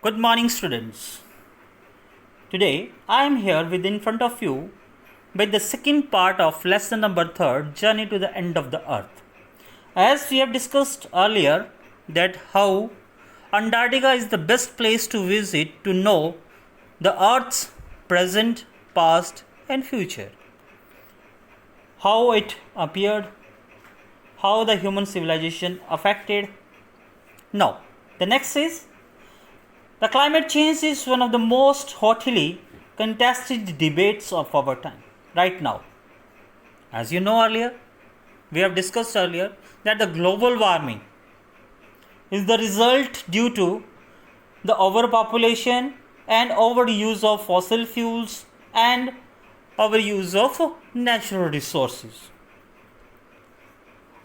Good morning, students. Today I am here in front of you with the second part of lesson number 3, Journey to the End of the Earth. As we have discussed earlier, that how Antarctica is the best place to visit to know the Earth's present, past, and future. How it appeared, how the human civilization affected. Now, the next is the climate change is one of the most hotly contested debates of our time right now. As you know earlier, we have discussed earlier that the global warming is the result due to the overpopulation and overuse of fossil fuels and overuse of natural resources.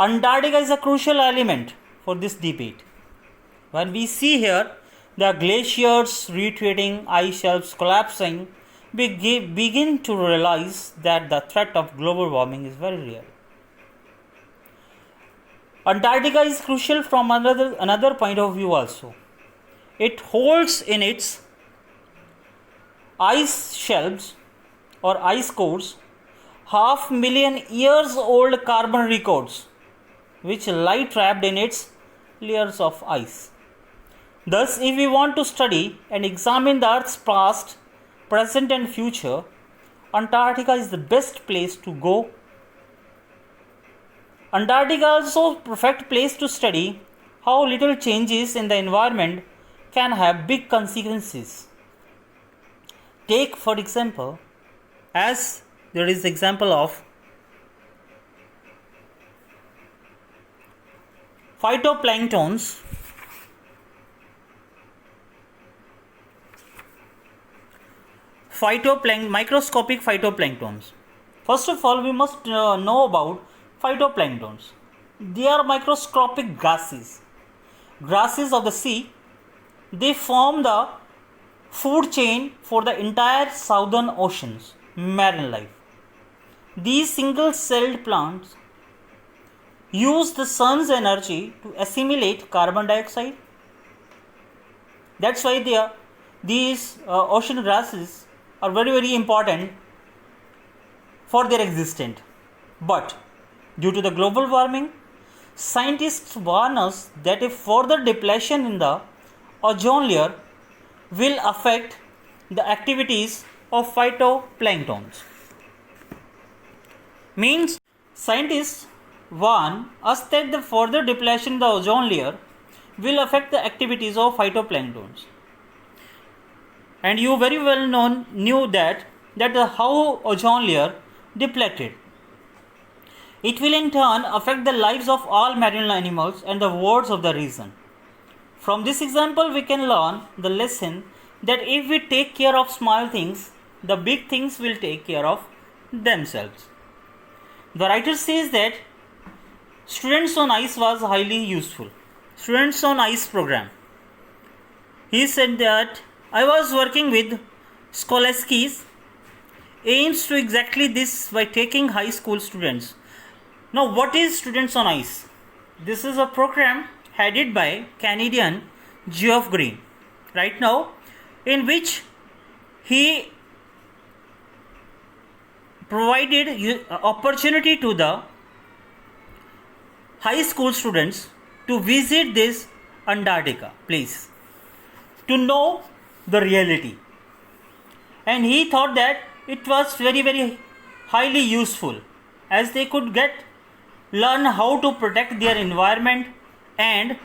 Antarctica is a crucial element for this debate. When we see here the glaciers retreating, ice shelves collapsing, we begin to realize that the threat of global warming is very real. Antarctica is crucial from another point of view also. It holds in its ice shelves or ice cores 500,000 years old carbon records which lie trapped in its layers of ice. Thus, if we want to study and examine the Earth's past, present and future, Antarctica is the best place to go. Antarctica is also a perfect place to study how little changes in the environment can have big consequences. Take for example, as there is example of phytoplanktons. Microscopic phytoplanktons. First of all, we must know about phytoplanktons. They are microscopic grasses of the sea. They form the food chain for the entire southern oceans marine life. These single-celled plants use the sun's energy to assimilate carbon dioxide. That's why these ocean grasses are very important for their existence. But due to the global warming, scientists warn us that a further depletion in the ozone layer will affect the activities of phytoplanktons. Means scientists warn us that the further depletion in the ozone layer will affect the activities of phytoplanktons. And you very well knew that how ozone layer depleted. It will in turn affect the lives of all marine animals and the birds of the region. From this example, we can learn the lesson that if we take care of small things, the big things will take care of themselves. The writer says that Students on Ice was highly useful. Students on Ice program. He said that I was working with Scholasky's aims to exactly this by taking high school students. Now, what is Students on Ice? This is a program headed by Canadian Geoff Green right now, in which he provided opportunity to the high school students to visit this Antarctica place to know the reality, and he thought that it was very highly useful as they could learn how to protect their environment. And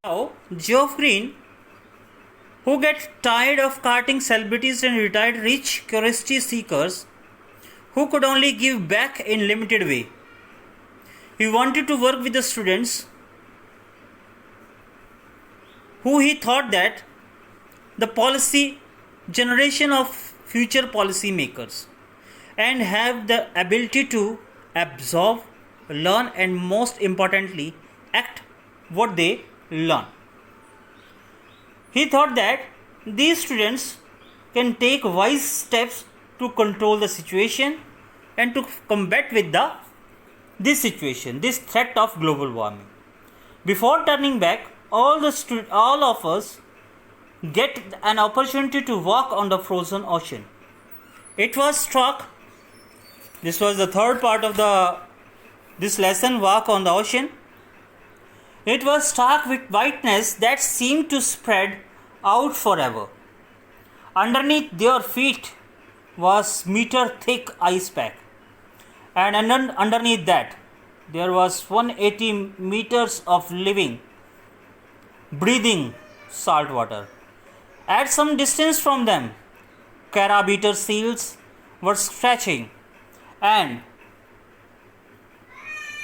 now Geoff Green, who gets tired of carting celebrities and retired rich curiosity seekers who could only give back in limited way, he wanted to work with the students who he thought that the policy generation of future policy makers and have the ability to absorb, learn, and most importantly act what they learn. He thought that these students can take wise steps to control the situation and to combat with this situation, this threat of global warming. Before turning back, all of us get an opportunity to walk on the frozen ocean. It was struck. This was the third part of this lesson, walk on the ocean. It was struck with whiteness that seemed to spread out forever. Underneath their feet was meter-thick ice pack, and underneath that there was 180 meters of living, breathing salt water. At some distance from them, carabiner seals were stretching and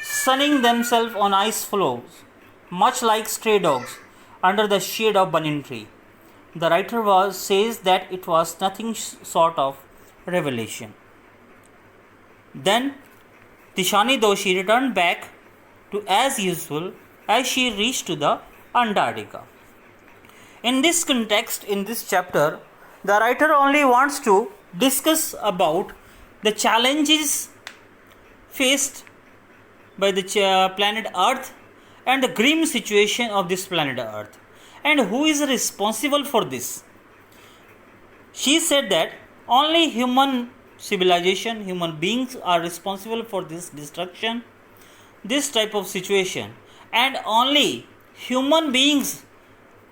sunning themselves on ice floes, much like stray dogs under the shade of banyan tree. The writer says that it was nothing sort of revelation. Then Tishani Doshi returned back to as usual as she reached to the Antarctica. In this context, in this chapter, the writer only wants to discuss about the challenges faced by the planet Earth and the grim situation of this planet Earth, and who is responsible for this. She said that only human civilization, human beings are responsible for this destruction, this type of situation, and only human beings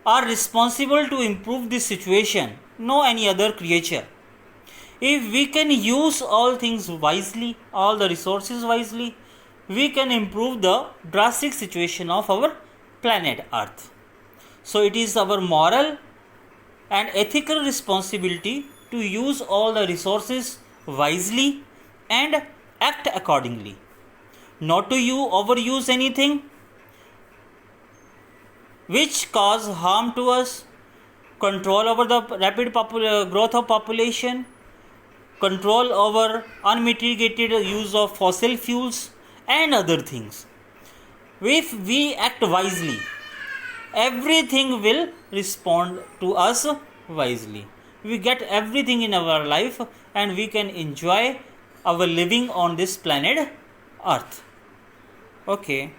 are responsible to improve this situation, no any other creature. If we can use all things wisely, all the resources wisely, we can improve the drastic situation of our planet Earth. So it is our moral and ethical responsibility to use all the resources wisely and act accordingly. Not to overuse anything which cause harm to us, control over the rapid growth of population, control over unmitigated use of fossil fuels and other things. If we act wisely, everything will respond to us wisely. We get everything in our life and we can enjoy our living on this planet Earth. Okay.